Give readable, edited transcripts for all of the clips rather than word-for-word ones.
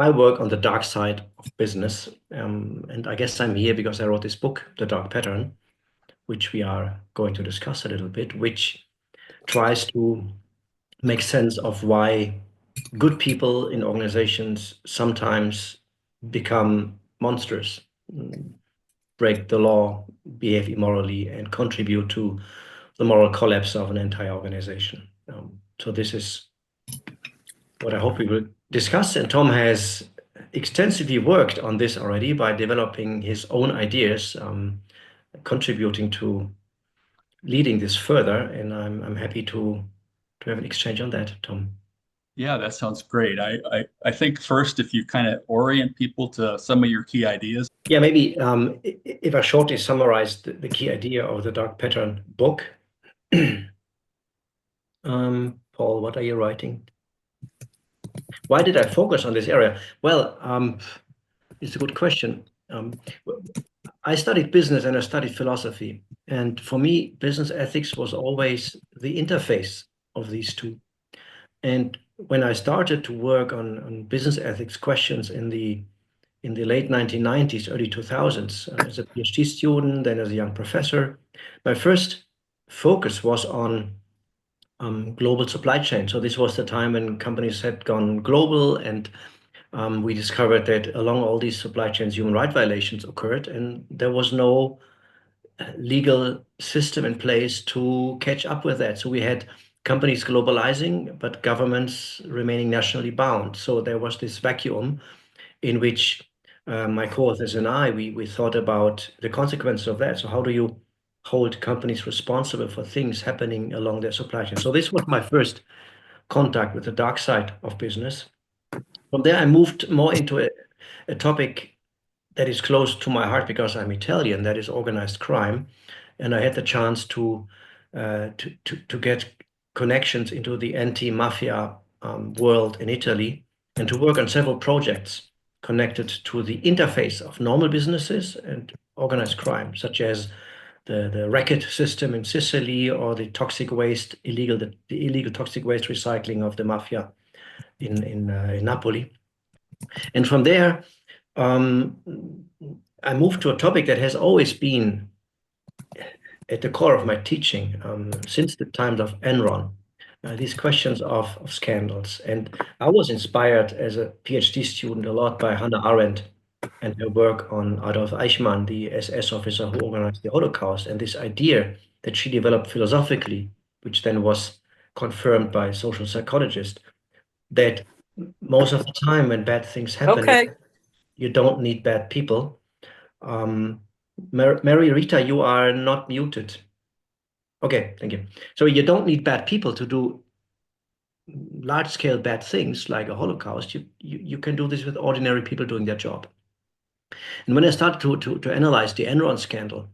I work on the dark side of business, and I guess I'm here because I wrote this book, The Dark Pattern, which we are going to discuss a little bit, which tries to make sense of why good people in organizations sometimes become monsters, break the law, behave immorally, and contribute to the moral collapse of an entire organization. So this is what I hope we will discuss. And Tom has extensively worked on this already by developing his own ideas, contributing to leading this further. And I'm happy to have an exchange on that, Tom. Yeah, that sounds great. I think first, if you kind of orient people to some of your key ideas. Yeah, maybe if I shortly summarize the key idea of the Dark Pattern book. Paul, what are you writing? Why did I focus on this area? Well, it's a good question. I studied business and I studied philosophy. And for me, business ethics was always the interface of these two. And when I started to work on business ethics questions in the late 1990s, early 2000s, as a PhD student, then as a young professor, my first focus was on global supply chain. So this was the time when companies had gone global, and we discovered that along all these supply chains, human rights violations occurred, and there was no legal system in place to catch up with that. So we had companies globalizing, but governments remaining nationally bound. So there was this vacuum in which my co-authors and we thought about the consequences of that. So how do you hold companies responsible for things happening along their supply chain? So this was my first contact with the dark side of business. From there, I moved more into a topic that is close to my heart because I'm Italian, that is organized crime. And I had the chance to get connections into the anti-mafia world in Italy and to work on several projects connected to the interface of normal businesses and organized crime, such as the racket system in Sicily or the toxic waste, the illegal toxic waste recycling of the mafia in Napoli. And from there, um, I moved to a topic that has always been at the core of my teaching since the times of Enron, these questions of scandals. And I was inspired as a PhD student a lot by Hannah Arendt and her work on Adolf Eichmann, the SS officer who organized the Holocaust, and this idea that she developed philosophically, which then was confirmed by social psychologists, that most of the time when bad things happen, Okay. you don't need bad people. Mary Rita, you are not muted. Okay, thank you. So you don't need bad people to do large-scale bad things like a Holocaust. You can do this with ordinary people doing their job. And when I started to analyze the Enron scandal,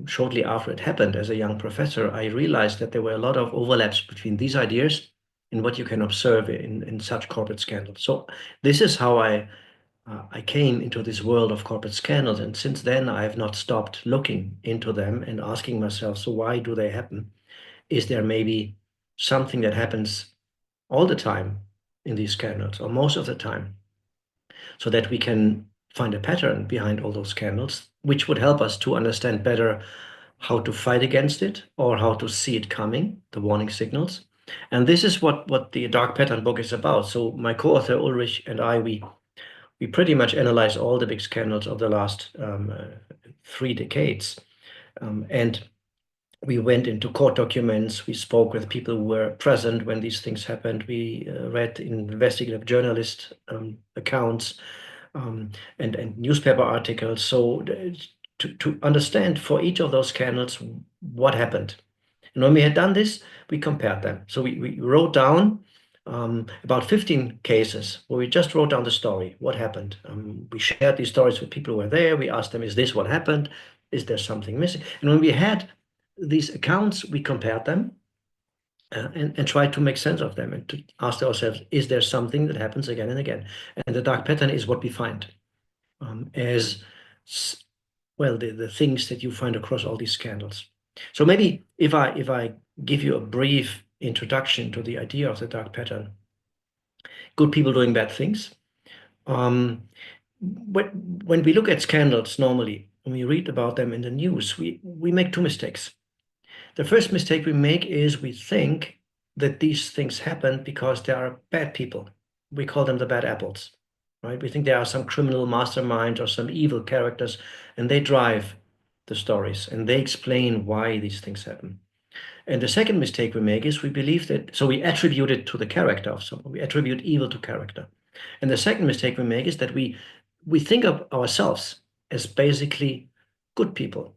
shortly after it happened as a young professor, I realized that there were a lot of overlaps between these ideas and what you can observe in such corporate scandals. So this is how I came into this world of corporate scandals, and since then I have not stopped looking into them and asking myself, so why do they happen? Is there maybe something that happens all the time in these scandals, or most of the time, so that we can find a pattern behind all those scandals, which would help us to understand better how to fight against it or how to see it coming, the warning signals. And this is what the Dark Pattern book is about. So my co-author Ulrich and we pretty much analyze all the big scandals of the last 3 decades. And we went into court documents. We spoke with people who were present when these things happened. We read investigative journalist accounts and newspaper articles. So to understand for each of those scandals what happened. And when we had done this, we compared them. So we wrote down about 15 cases where we just wrote down the story, what happened. We shared these stories with people who were there. We asked them, is this what happened? Is there something missing? And when we had these accounts, we compared them and tried to make sense of them and to ask ourselves, is there something that happens again and again? And the dark pattern is what we find as well, the things that you find across all these scandals. So maybe if I give you a brief introduction to the idea of the dark pattern, good people doing bad things. When we look at scandals normally, when we read about them in the news, we make two mistakes. The first mistake we make is we think that these things happen because there are bad people. We call them the bad apples, right? We think there are some criminal masterminds or some evil characters, and they drive the stories and they explain why these things happen. And the second mistake we make is we believe that, so we attribute it to the character of someone. We attribute evil to character. And the second mistake we make is that we think of ourselves as basically good people,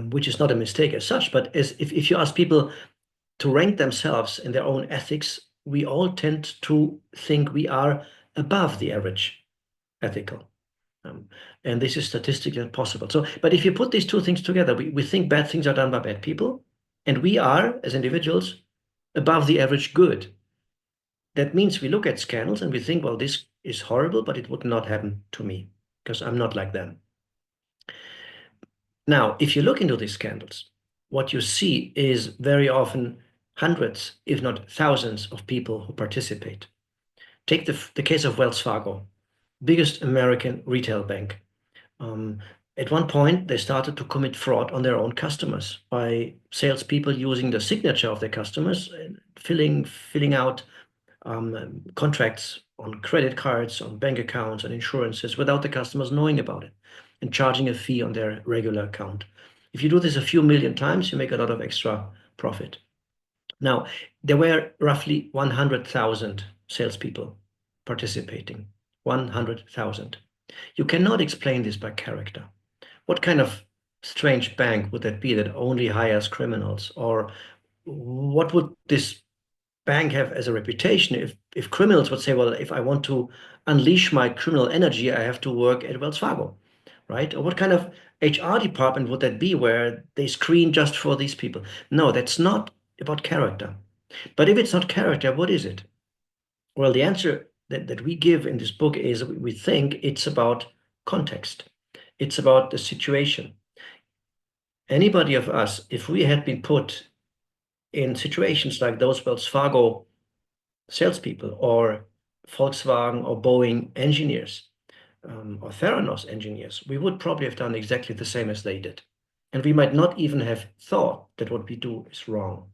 which is not a mistake as such, but as if you ask people to rank themselves in their own ethics, we all tend to think we are above the average ethical. Um, and this is statistically impossible. So, but if you put these two things together, we think bad things are done by bad people, and we are, as individuals, above the average good. That means we look at scandals and we think, well, this is horrible, but it would not happen to me because I'm not like them. Now, if you look into these scandals, what you see is very often hundreds, if not thousands, of people who participate. Take the case of Wells Fargo, biggest American retail bank. Um, at one point, they started to commit fraud on their own customers by salespeople using the signature of their customers, and filling out contracts on credit cards, on bank accounts, and insurances without the customers knowing about it, and charging a fee on their regular account. If you do this a few million times, you make a lot of extra profit. Now, there were roughly 100,000 salespeople participating. 100,000. You cannot explain this by character. What kind of strange bank would that be that only hires criminals? Or what would this bank have as a reputation if criminals would say, well, if I want to unleash my criminal energy, I have to work at Wells Fargo, right? Or what kind of HR department would that be where they screen just for these people? No, that's not about character. But if it's not character, what is it? Well, the answer that we give in this book is we think it's about context. It's about the situation. Anybody of us, if we had been put in situations like those Wells Fargo salespeople or Volkswagen or Boeing engineers or Theranos engineers, we would probably have done exactly the same as they did. And we might not even have thought that what we do is wrong.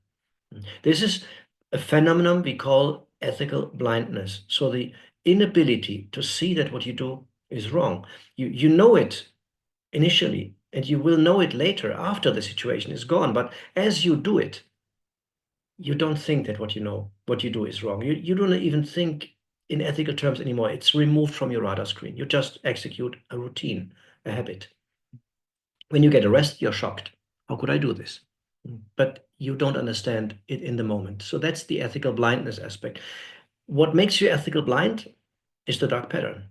This is a phenomenon we call ethical blindness. So the inability to see that what you do is wrong. You know it initially, and you will know it later after the situation is gone. But as you do it, you don't think that what you know, what you do is wrong. You don't even think in ethical terms anymore. It's removed from your radar screen. You just execute a routine, a habit. When you get arrested, you're shocked. How could I do this? But you don't understand it in the moment. So that's the ethical blindness aspect. What makes you ethical blind is the dark pattern.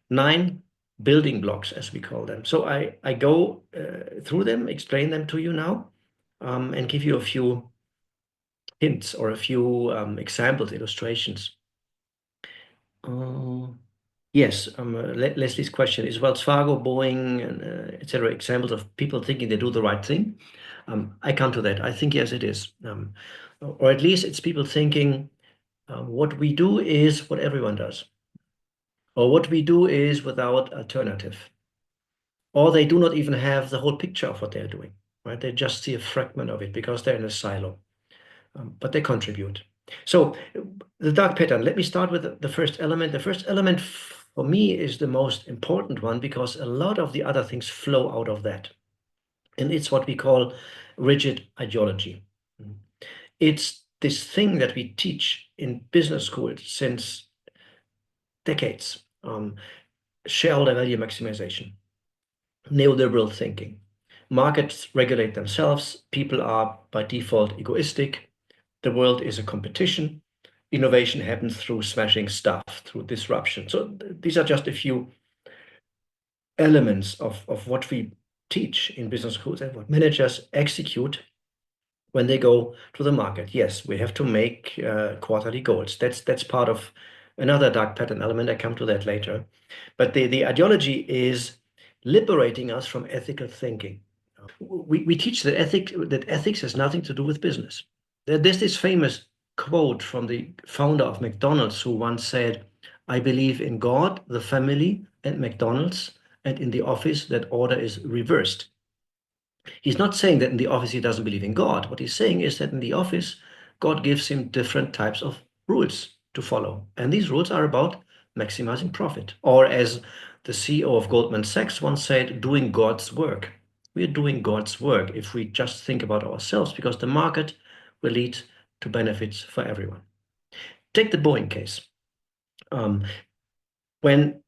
9 building blocks, as we call them. So I go through them, explain them to you now, and give you a few hints or a few examples, illustrations. Yes, Leslie's question is Wells Fargo, Boeing, and etc. examples of people thinking they do the right thing. I come to that. I think yes, it is, or at least it's people thinking what we do is what everyone does, or what we do is without alternative, or they do not even have the whole picture of what they're doing. Right? They just see a fragment of it because they're in a silo, but they contribute. So the dark pattern, let me start with the first element. The first element for me is the most important one because a lot of the other things flow out of that. And it's what we call rigid ideology. It's this thing that we teach in business schools since decades. Shareholder value maximization, neoliberal thinking. Markets regulate themselves. People are by default egoistic. The world is a competition. Innovation happens through smashing stuff, through disruption. So these are just a few elements of what we teach in business schools and what managers execute when they go to the market. Yes, we have to make quarterly goals. That's part of another dark pattern element. I come to that later. But the ideology is liberating us from ethical thinking. We teach that ethics has nothing to do with business. There's this famous quote from the founder of McDonald's who once said, I believe in God, the family, and McDonald's, and in the office that order is reversed. He's not saying that in the office he doesn't believe in God. What he's saying is that in the office, God gives him different types of rules to follow. And these rules are about maximizing profit. Or as the CEO of Goldman Sachs once said, doing God's work. We're doing God's work if we just think about ourselves, because the market will lead to benefits for everyone. Take the Boeing case. When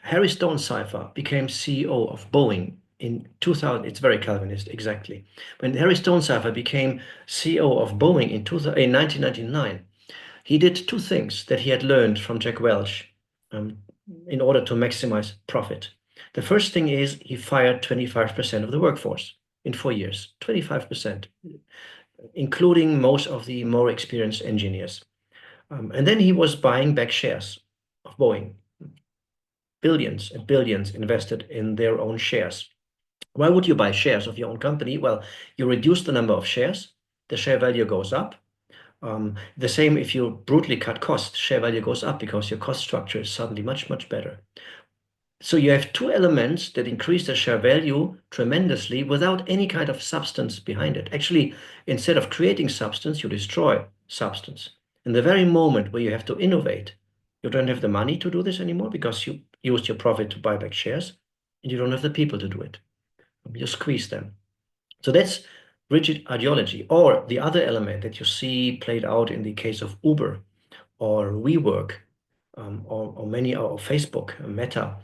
Harry Stonecipher became CEO of Boeing in 2000, it's very Calvinist, exactly. When Harry Stonecipher became CEO of Boeing in 1999, he did two things that he had learned from Jack Welch um, in order to maximize profit. The first thing is he fired 25% of the workforce in 4 years, 25%, including most of the more experienced engineers. And then he was buying back shares of Boeing, billions and billions invested in their own shares. Why would you buy shares of your own company? Well, you reduce the number of shares, the share value goes up. The same if you brutally cut costs, share value goes up because your cost structure is suddenly much, much better. So you have two elements that increase the share value tremendously without any kind of substance behind it. Actually, instead of creating substance, you destroy substance. In the very moment where you have to innovate, you don't have the money to do this anymore because you used your profit to buy back shares, and you don't have the people to do it. You squeeze them. So that's rigid ideology. Or the other element that you see played out in the case of Uber or WeWork, or many, or Facebook, Meta,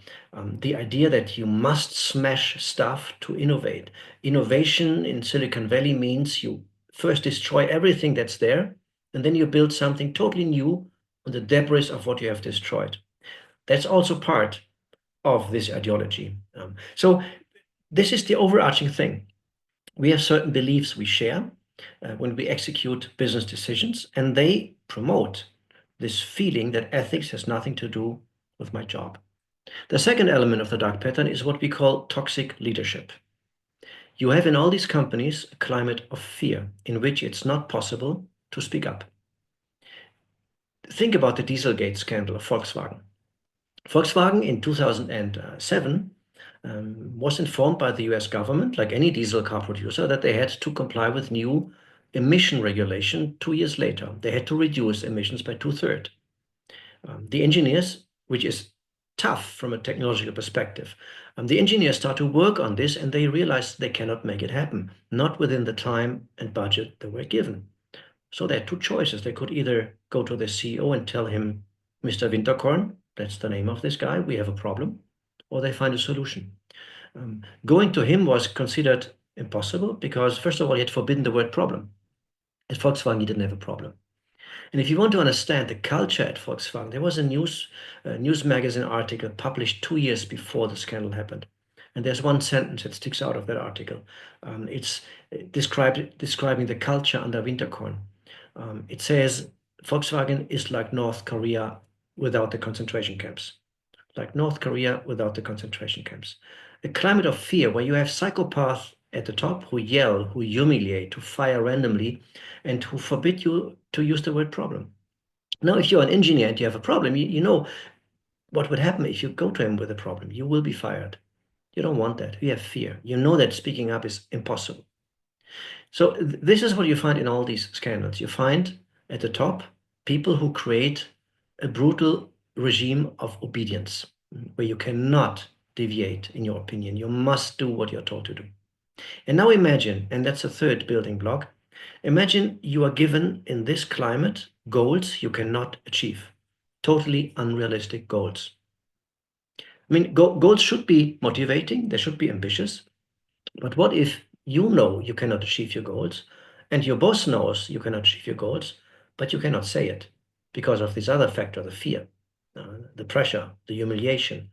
the idea that you must smash stuff to innovate. Innovation in Silicon Valley means you first destroy everything that's there, and then you build something totally new on the debris of what you have destroyed. That's also part of this ideology. So this is the overarching thing. We have certain beliefs we share when we execute business decisions, and they promote this feeling that ethics has nothing to do with my job. The second element of the dark pattern is what we call toxic leadership. You have in all these companies a climate of fear in which it's not possible to speak up. Think about the Dieselgate scandal of Volkswagen. Volkswagen in 2007 was informed by the US government, like any diesel car producer, that they had to comply with new emission regulation 2 years later. They had to reduce emissions by 2/3. The engineers, which is tough from a technological perspective, the engineers start to work on this and they realize they cannot make it happen, not within the time and budget they were given. So they had two choices. They could either go to the CEO and tell him, Mr. Winterkorn, that's the name of this guy, we have a problem, or they find a solution. Going to him was considered impossible because, first of all, he had forbidden the word problem. At Volkswagen, he didn't have a problem. And if you want to understand the culture at Volkswagen, there was a news magazine article published 2 years before the scandal happened. And there's one sentence that sticks out of that article. It's describing the culture under Winterkorn. It says, Volkswagen is like North Korea without the concentration camps. Like North Korea without the concentration camps. A climate of fear where you have psychopaths at the top who yell, who humiliate, who fire randomly, and who forbid you to use the word problem. Now, if you're an engineer and you have a problem, you know what would happen if you go to him with a problem. You will be fired. You don't want that. You have fear. You know that speaking up is impossible. So this is what you find in all these scandals. You find at the top people who create a brutal regime of obedience where you cannot deviate in your opinion. You must do what you're told to do. And now imagine, and that's a third building block, imagine you are given in this climate goals you cannot achieve, totally unrealistic goals. I mean, goals should be motivating, they should be ambitious, but what if you know you cannot achieve your goals and your boss knows you cannot achieve your goals, but you cannot say it because of this other factor, the fear, the pressure, the humiliation.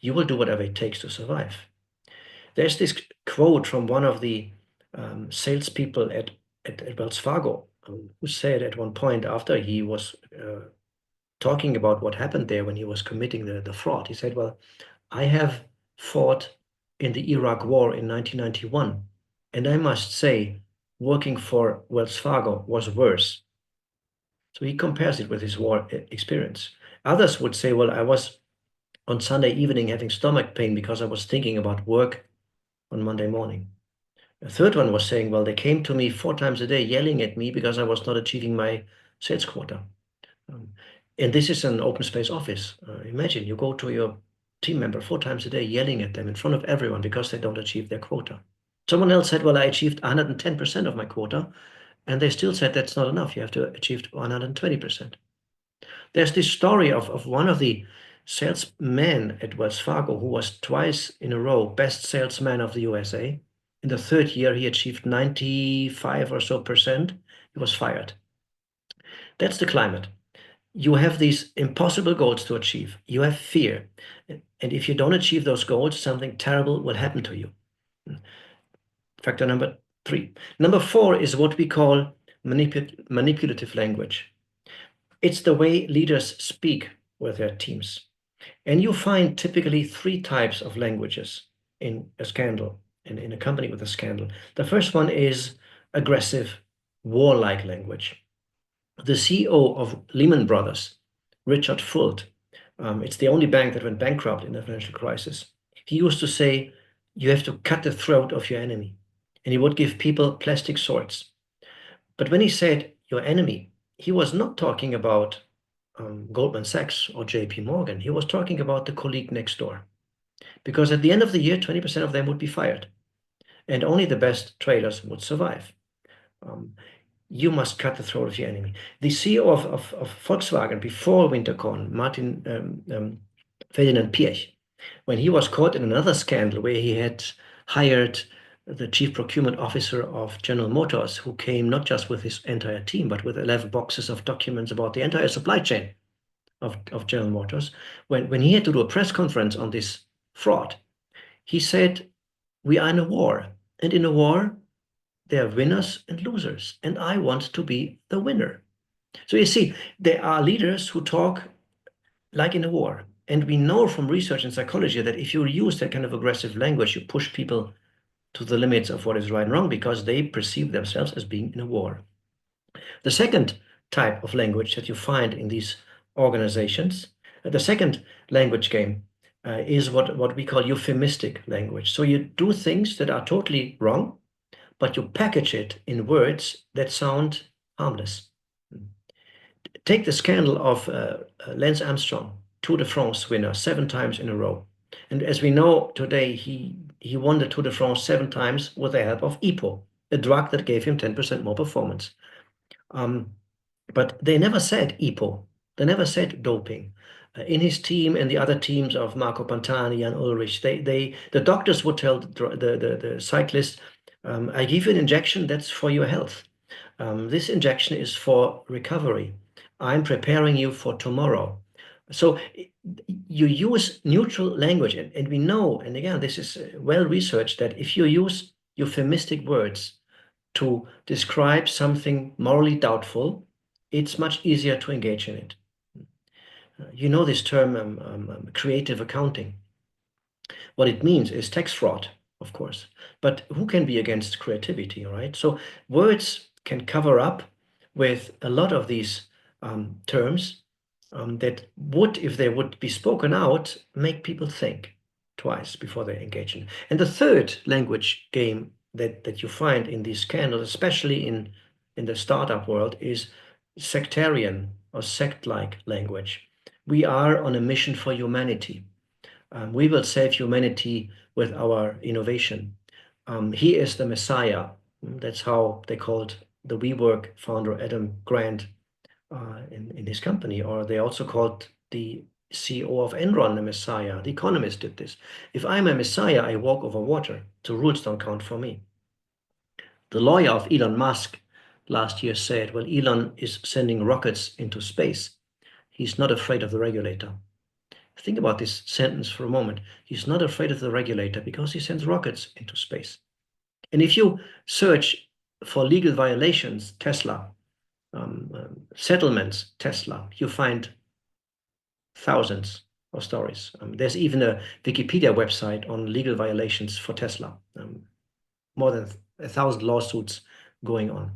You will do whatever it takes to survive. There's this quote from one of the salespeople at Wells Fargo, who said at one point after he was talking about what happened there when he was committing the fraud, he said, well, I have fought in the Iraq War in 1991, and I must say, working for Wells Fargo was worse. So he compares it with his war experience. Others would say, well, I was on Sunday evening having stomach pain because I was thinking about work on Monday morning. A third one was saying, well, they came to me 4 times a day yelling at me because I was not achieving my sales quota. Um, and this is an open space office. Imagine you go to your team member 4 times a day yelling at them in front of everyone because they don't achieve their quota. Someone else said, well, I achieved 110% of my quota. And they still said that's not enough. You have to achieve 120%. There's this story of one of the salesmen at Wells Fargo who was twice in a row best salesman of the USA. In the third year, he achieved 95 or so percent. He was fired. That's the climate. You have these impossible goals to achieve. You have fear. And if you don't achieve those goals, something terrible will happen to you. Factor number 3. Number 4 is what we call manipulative language. It's the way leaders speak with their teams. And you find typically 3 types of languages in a scandal, in a company with a scandal. The first one is aggressive, warlike language. The CEO of Lehman Brothers, Richard Fuld, it's the only bank that went bankrupt in the financial crisis. He used to say, you have to cut the throat of your enemy. And he would give people plastic swords. But when he said your enemy, he was not talking about Goldman Sachs or JP Morgan. He was talking about the colleague next door. Because at the end of the year, 20% of them would be fired. And only the best traders would survive. You must cut the throat of your enemy. The CEO of Volkswagen before Winterkorn, Martin Ferdinand Piëch, when he was caught in another scandal where he had hired the chief procurement officer of General Motors, who came not just with his entire team, but with 11 boxes of documents about the entire supply chain of General Motors. When he had to do a press conference on this fraud, he said, we are in a war. And in a war, there are winners and losers. And I want to be the winner. So you see, there are leaders who talk like in a war. And we know from research in psychology that if you use that kind of aggressive language, you push people to the limits of what is right and wrong because they perceive themselves as being in a war. The second type of language that you find in these organizations, the second language game is what we call euphemistic language. So you do things that are totally wrong, but you package it in words that sound harmless. Take the scandal of Lance Armstrong, Tour de France winner 7 times in a row. And as we know today, he won the Tour de France 7 times with the help of EPO, a drug that gave him 10% more performance. But they never said EPO. They never said doping. In his team and the other teams of Marco Pantani and Ulrich, the doctors would tell the cyclist, I give you an injection that's for your health. This injection is for recovery. I'm preparing you for tomorrow. So you use neutral language, and we know, and again, this is well researched, that if you use euphemistic words to describe something morally doubtful, it's much easier to engage in it. You know this term, creative accounting. What it means is tax fraud, of course. But who can be against creativity, right? So words can cover up with a lot of these terms that would, if they would be spoken out, make people think twice before they engage in. And the third language game that you find in these scandals, especially in the startup world, is sectarian or sect-like language. We are on a mission for humanity. We will save humanity with our innovation. He is the Messiah. That's how they called the WeWork founder, Adam Grant, in his company. Or they also called the CEO of Enron the Messiah. The Economist did this. If I'm a Messiah, I walk over water. The rules don't count for me. The lawyer of Elon Musk last year said, well, Elon is sending rockets into space. He's not afraid of the regulator. Think about this sentence for a moment. He's not afraid of the regulator because he sends rockets into space. And if you search for legal violations, Tesla, settlements, Tesla, you find thousands of stories. There's even a Wikipedia website on legal violations for Tesla. More than 1,000 lawsuits going on.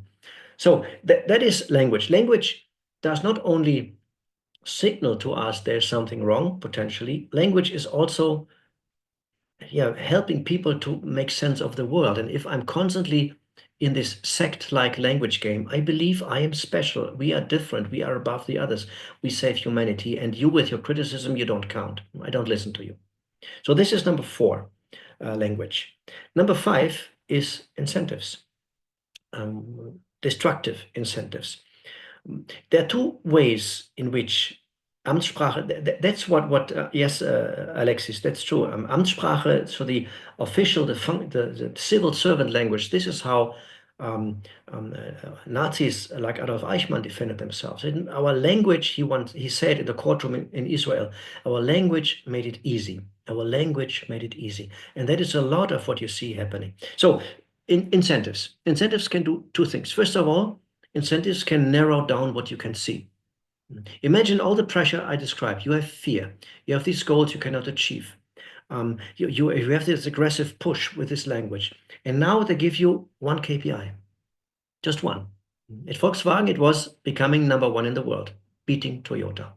So that is language. Language does not only signal to us there's something wrong, potentially. Language is also helping people to make sense of the world. And if I'm constantly in this sect-like language game, I believe I am special. We are different. We are above the others. We save humanity. And you, with your criticism, you don't count. I don't listen to you. So this is number 4, language. Number 5 is incentives, destructive incentives. There are two ways in which Amtssprache, that's yes, Alexis, that's true. Amtssprache, so the official, the civil servant language, this is how Nazis like Adolf Eichmann defended themselves. In our language, he said in the courtroom in Israel, our language made it easy. Our language made it easy. And that is a lot of what you see happening. So incentives. Incentives can do two things. First of all, incentives can narrow down what you can see. Imagine all the pressure I described. You have fear. You have these goals you cannot achieve. You have this aggressive push with this language. And now they give you one KPI, just one. At Volkswagen, it was becoming number 1 in the world, beating Toyota.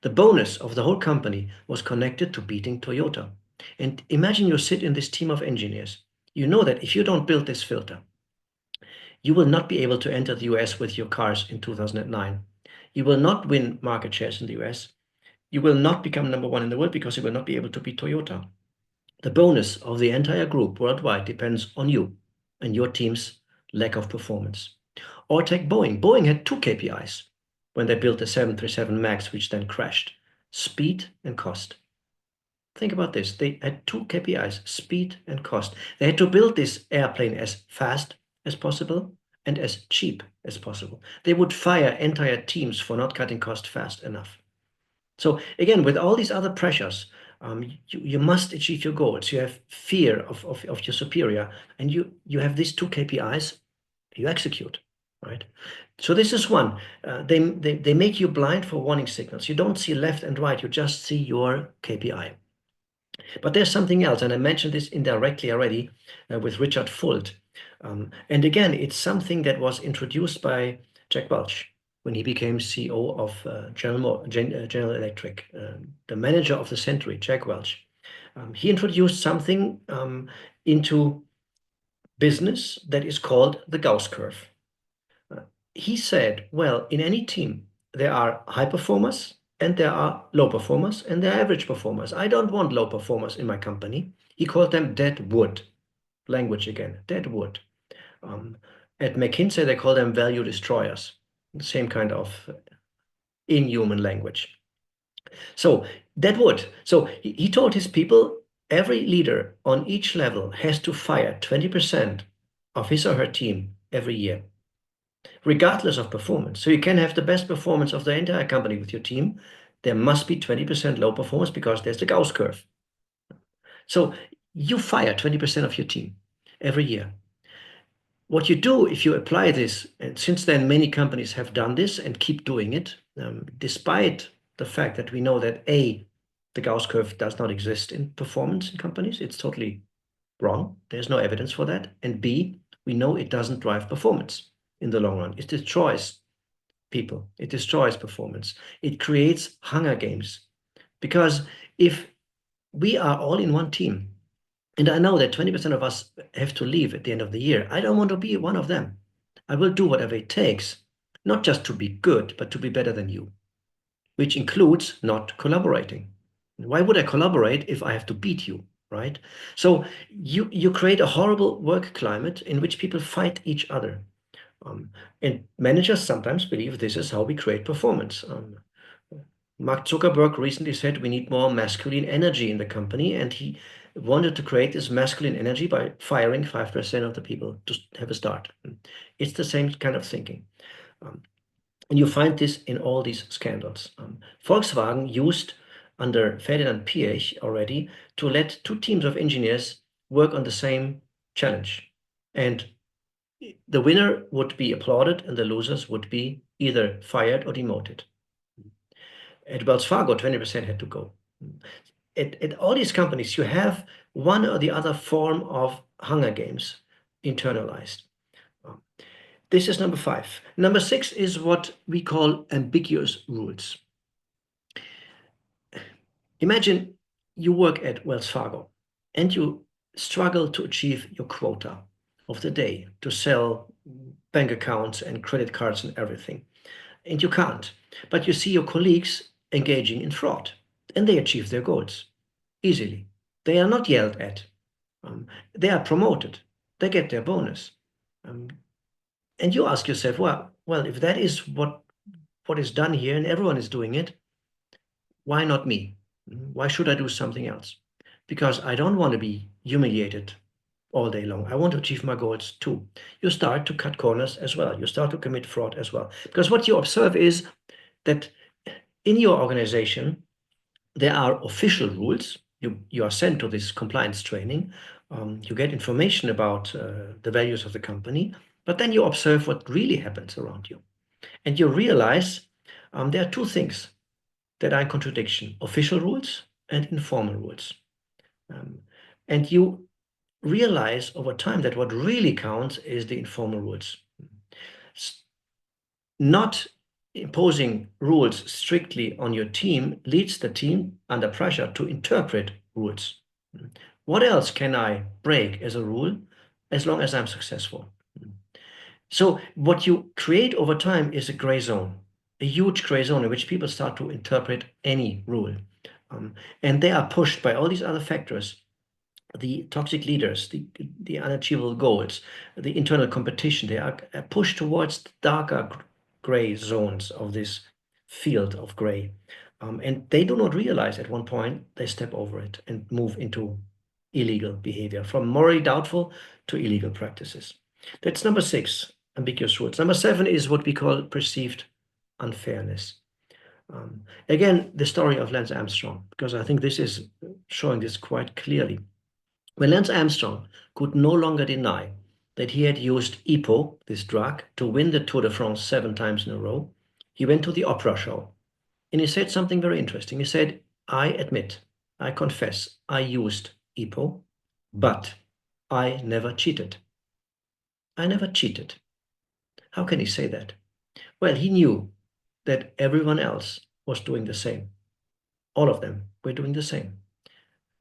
The bonus of the whole company was connected to beating Toyota. And imagine you sit in this team of engineers. You know that if you don't build this filter, you will not be able to enter the US with your cars in 2009. You will not win market shares in the US. You will not become number 1 in the world because you will not be able to beat Toyota. The bonus of the entire group worldwide depends on you and your team's lack of performance. Or take Boeing. Boeing had 2 KPIs when they built the 737 MAX, which then crashed: speed and cost. Think about this. They had 2 KPIs, speed and cost. They had to build this airplane as fast as possible and as cheap as possible. They would fire entire teams for not cutting cost fast enough. So again, with all these other pressures, you must achieve your goals. You have fear of your superior, and you have these 2 KPIs, you execute, right? So this is one. They make you blind for warning signals. You don't see left and right. You just see your KPI. But there's something else, and I mentioned this indirectly already with Richard Fuld. And again, it's something that was introduced by Jack Welch when he became CEO of General Electric, the manager of the century, Jack Welch. He introduced something into business that is called the Gauss curve. He said, well, in any team, there are high performers and there are low performers and there are average performers. I don't want low performers in my company. He called them dead wood. Language again, dead wood. At McKinsey, they call them value destroyers. Same kind of inhuman language. So dead wood. So he told his people, every leader on each level has to fire 20% of his or her team every year, regardless of performance. So you can have the best performance of the entire company with your team. There must be 20% low performance because there's the Gauss curve. So you fire 20% of your team every year. What you do if you apply this, and since then many companies have done this and keep doing it, despite the fact that we know that A, the Gauss curve does not exist in performance in companies. It's totally wrong. There's no evidence for that. And B, we know it doesn't drive performance in the long run. It destroys people. It destroys performance. It creates hunger games. Because if we are all in one team, and I know that 20% of us have to leave at the end of the year, I don't want to be one of them. I will do whatever it takes, not just to be good, but to be better than you, which includes not collaborating. Why would I collaborate if I have to beat you, right? So you create a horrible work climate in which people fight each other. And managers sometimes believe this is how we create performance. Mark Zuckerberg recently said we need more masculine energy in the company, and he wanted to create this masculine energy by firing 5% of the people to have a start. It's the same kind of thinking. And you find this in all these scandals. Volkswagen used under Ferdinand Piëch already to let 2 teams of engineers work on the same challenge. And the winner would be applauded and the losers would be either fired or demoted. At Wells Fargo, 20% had to go. At all these companies, you have one or the other form of hunger games internalized. This is number 5. Number 6 is what we call ambiguous rules. Imagine you work at Wells Fargo and you struggle to achieve your quota of the day to sell bank accounts and credit cards and everything. And you can't. But you see your colleagues engaging in fraud and they achieve their goals easily. They are not yelled at. They are promoted. They get their bonus. Um, and you ask yourself, well, if that is what is done here and everyone is doing it, why not me? Why should I do something else? Because I don't want to be humiliated all day long. I want to achieve my goals too. You start to cut corners as well. You start to commit fraud as well. Because what you observe is that in your organization, there are official rules. You are sent to this compliance training. You get information about the values of the company, but then you observe what really happens around you. And you realize there are two things that are in contradiction: official rules and informal rules. Um, and you realize over time that what really counts is the informal rules. Not imposing rules strictly on your team leads the team under pressure to interpret rules. What else can I break as a rule as long as I'm successful? So what you create over time is a gray zone, a huge gray zone in which people start to interpret any rule. And they are pushed by all these other factors: the toxic leaders, the unachievable goals, the internal competition. They are pushed towards the darker gray zones of this field of gray. And they do not realize at one point they step over it and move into illegal behavior, from morally doubtful to illegal practices. That's number 6, ambiguous rules. Number 7 is what we call perceived unfairness. Again, the story of Lance Armstrong, because I think this is showing this quite clearly. When Lance Armstrong could no longer deny that he had used EPO, this drug, to win the Tour de France 7 times in a row, he went to the Opera show and he said something very interesting. He said, I admit, I confess, I used EPO, but I never cheated. I never cheated. How can he say that? Well, he knew that everyone else was doing the same. All of them were doing the same.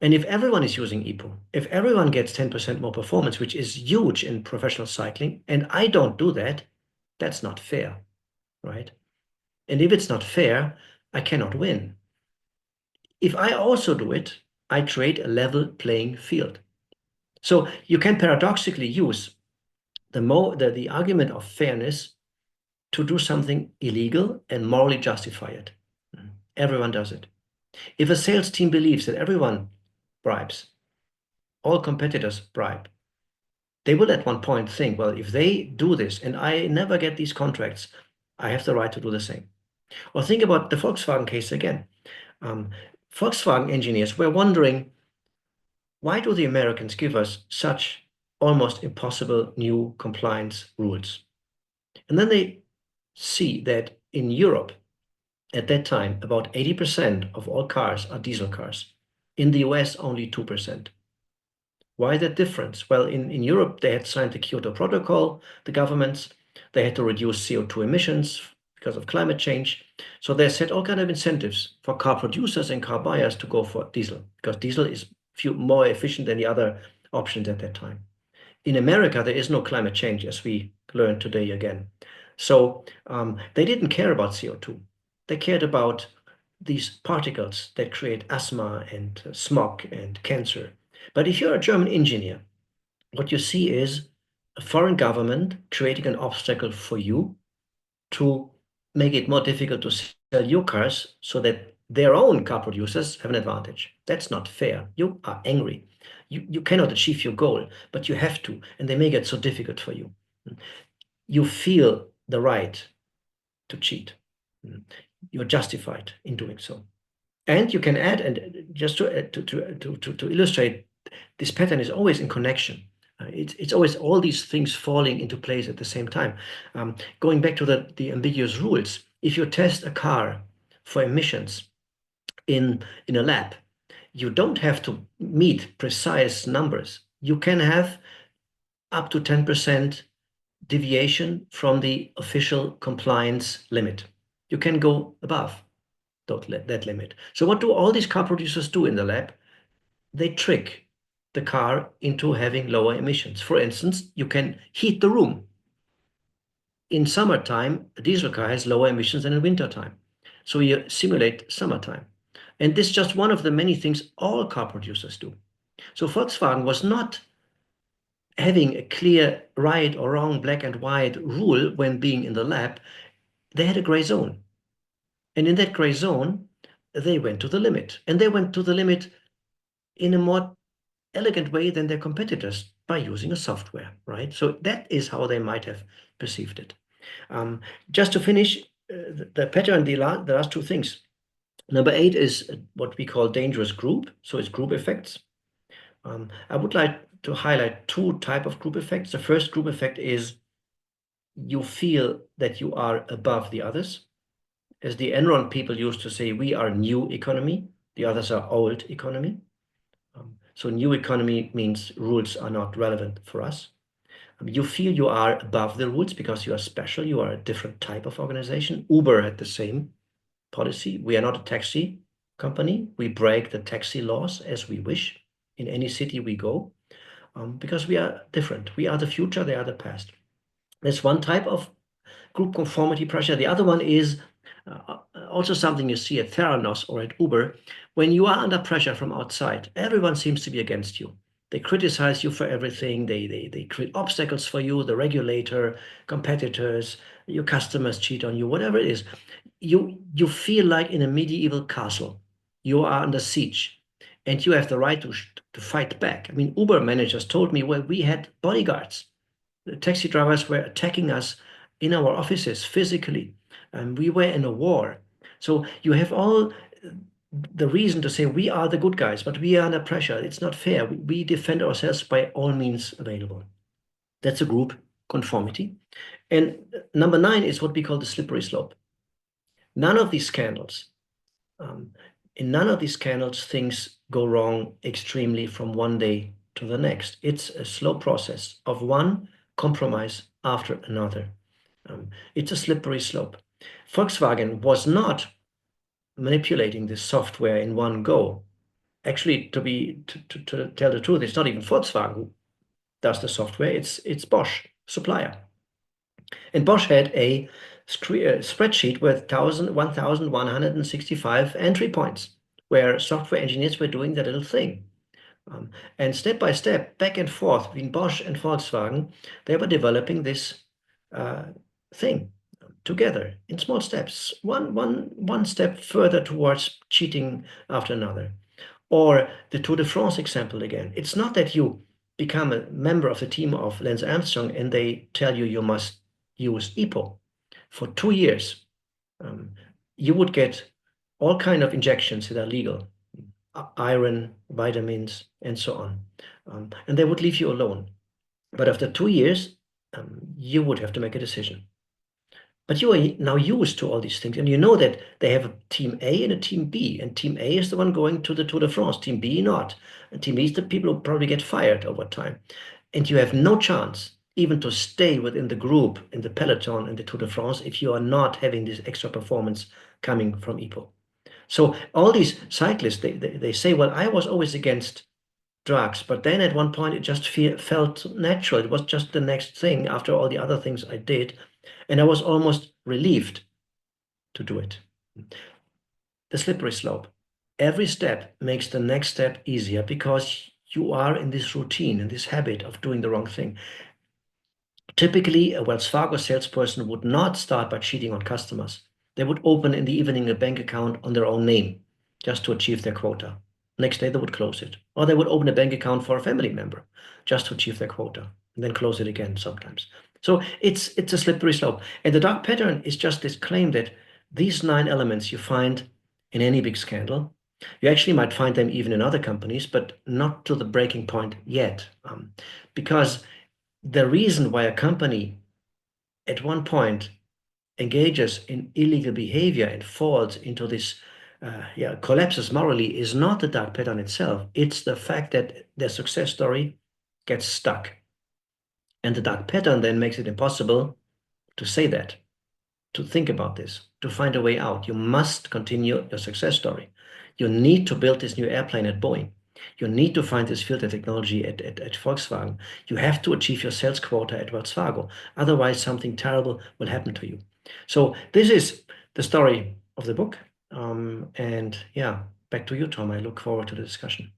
And if everyone is using EPO, if everyone gets 10% more performance, which is huge in professional cycling, and I don't do that, that's not fair, right? And if it's not fair, I cannot win. If I also do it, I create a level playing field. So you can paradoxically use the argument of fairness to do something illegal and morally justify it. Everyone does it. If a sales team believes that everyone bribes, all competitors bribe, they will at one point think, well, if they do this and I never get these contracts, I have the right to do the same. Or think about the Volkswagen case again. Volkswagen engineers were wondering, why do the Americans give us such almost impossible new compliance rules? And then they see that in Europe, at that time, about 80% of all cars are diesel cars. In the US, only 2%. Why that difference? Well, in Europe, they had signed the Kyoto Protocol, the governments. They had to reduce CO2 emissions because of climate change. So they set all kind of incentives for car producers and car buyers to go for diesel, because diesel is more efficient than the other options at that time. In America, there is no climate change, as we learned today again. So they didn't care about CO2. They cared about these particles that create asthma and smog and cancer. But if you're a German engineer, what you see is a foreign government creating an obstacle for you to make it more difficult to sell your cars so that their own car producers have an advantage. That's not fair. You are angry. You cannot achieve your goal, but you have to, and they make it so difficult for you. You feel the right to cheat. You're justified in doing so. And you can add, and just to illustrate, this pattern is always in connection. It's always all these things falling into place at the same time. Going back to the ambiguous rules, if you test a car for emissions in a lab, you don't have to meet precise numbers. You can have up to 10% deviation from the official compliance limit. You can go above. that limit. So what do all these car producers do in the lab? They trick the car into having lower emissions. For instance, you can heat the room. In summertime, a diesel car has lower emissions than in wintertime. So you simulate summertime. And this is just one of the many things all car producers do. So Volkswagen was not having a clear right or wrong, black and white rule when being in the lab. They had a gray zone. And in that gray zone, they went to the limit. And they went to the limit in a more elegant way than their competitors by using a software, right? So that is how they might have perceived it. Just to finish the pattern, the last two things. Number 8 is what we call dangerous group. So it's group effects. I would like to highlight two types of group effects. The first group effect is you feel that you are above the others. As the Enron people used to say, we are new economy. The others are old economy. So new economy means rules are not relevant for us. You feel you are above the rules because you are special. You are a different type of organization. Uber had the same policy. We are not a taxi company. We break the taxi laws as we wish in any city we go because we are different. We are the future. They are the past. That's one type of group conformity pressure. The other one is also something you see at Theranos or at Uber. When you are under pressure from outside, everyone seems to be against you. They criticize you for everything. They create obstacles for you, the regulator, competitors, your customers cheat on you, whatever it is. You feel like in a medieval castle. You are under siege and you have the right to fight back. I mean, Uber managers told me, well, we had bodyguards. The taxi drivers were attacking us in our offices physically. We were in a war. So you have all the reason to say we are the good guys, but we are under pressure. It's not fair. We defend ourselves by all means available. That's a group conformity. And number 9 is what we call the slippery slope. None of these scandals, in none of these scandals, things go wrong extremely from one day to the next. It's a slow process of one compromise after another. It's a slippery slope. Volkswagen was not manipulating this software in one go. Actually, to tell the truth, it's not even Volkswagen who does the software. It's Bosch supplier, and Bosch had a spreadsheet with 1,165 entry points where software engineers were doing that little thing. And step by step, back and forth between Bosch and Volkswagen, they were developing this thing together in small steps, one step further towards cheating after another. Or the Tour de France example again. It's not that you become a member of the team of Lance Armstrong and they tell you you must use EPO. For 2 years, you would get all kind of injections that are legal, iron, vitamins, and so on. And they would leave you alone. But after 2 years, you would have to make a decision. But you are now used to all these things, and you know that they have a team A and a team B, and team A is the one going to the Tour de France, team B not. And team B is the people who probably get fired over time. And you have no chance even to stay within the group in the peloton in the Tour de France if you are not having this extra performance coming from EPO. So all these cyclists, they say, well, I was always against drugs, but then at one point it just felt natural. It was just the next thing after all the other things I did. And I was almost relieved to do it. The slippery slope. Every step makes the next step easier because you are in this routine, in this habit of doing the wrong thing. Typically, a Wells Fargo salesperson would not start by cheating on customers. They would open in the evening a bank account on their own name just to achieve their quota. Next day, they would close it. Or they would open a bank account for a family member just to achieve their quota and then close it again sometimes. So it's a slippery slope. And the dark pattern is just this claim that these 9 elements you find in any big scandal. You actually might find them even in other companies, but not to the breaking point yet. Because the reason why a company at one point engages in illegal behavior and falls into this collapses morally is not the dark pattern itself. It's the fact that their success story gets stuck. And the dark pattern then makes it impossible to say that. to think about this, to find a way out. You must continue your success story. You need to build this new airplane at Boeing. You need to find this filter technology at Volkswagen. You have to achieve your sales quota at Wells Fargo. Otherwise, something terrible will happen to you. So this is the story of the book. And yeah, back to you, Tom. I look forward to the discussion.